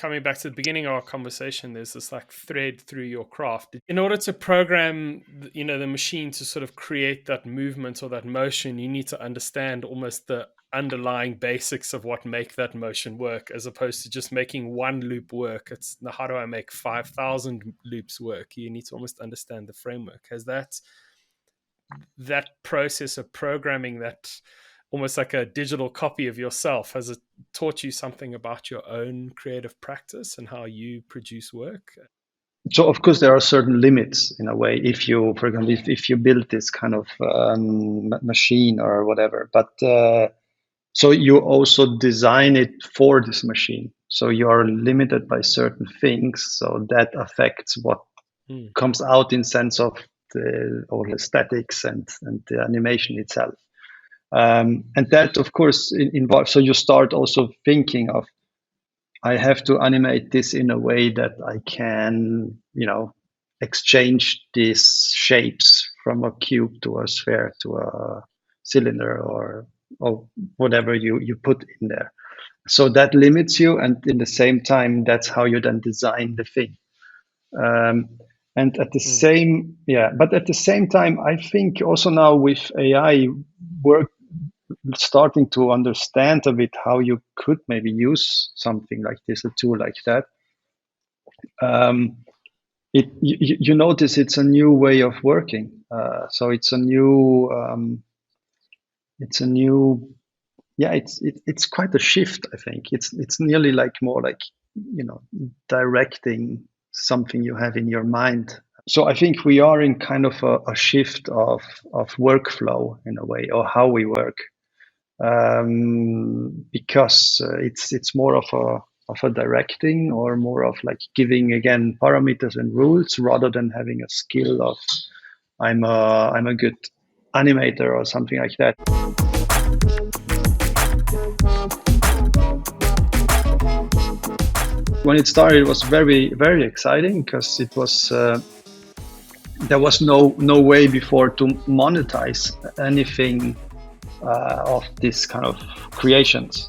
coming back to the beginning of our conversation, there's this like thread through your craft. In order to program, the machine to sort of create that movement or that motion, you need to understand almost the underlying basics of what make that motion work, as opposed to just making one loop work. It's how do I make 5,000 loops work? You need to almost understand the framework. Has that process of programming, that almost like a digital copy of yourself, has it taught you something about your own creative practice and how you produce work? So of course there are certain limits in a way. If you, for example, if you build this kind of machine or whatever, but so you also design it for this machine. So you are limited by certain things. So that affects what comes out in sense of the all aesthetics and the animation itself. And that, of course, involves. So you start also thinking of, I have to animate this in a way that I can, exchange these shapes from a cube to a sphere to a cylinder or whatever you put in there. So that limits you, and in the same time, that's how you then design the thing. And at the same, but at the same time, I think also now with AI, we're starting to understand a bit how you could maybe use something like this, a tool like that. You notice it's a new way of working. So it's a new, it's quite a shift. I think it's nearly like more like directing something you have in your mind. So I think we are in kind of a shift of workflow in a way, or how we work, because it's more of a directing, or more of like giving again parameters and rules, rather than having a skill of I'm a good animator or something like that. When it started, it was very, very exciting, because it was there was no way before to monetize anything of this kind of creations.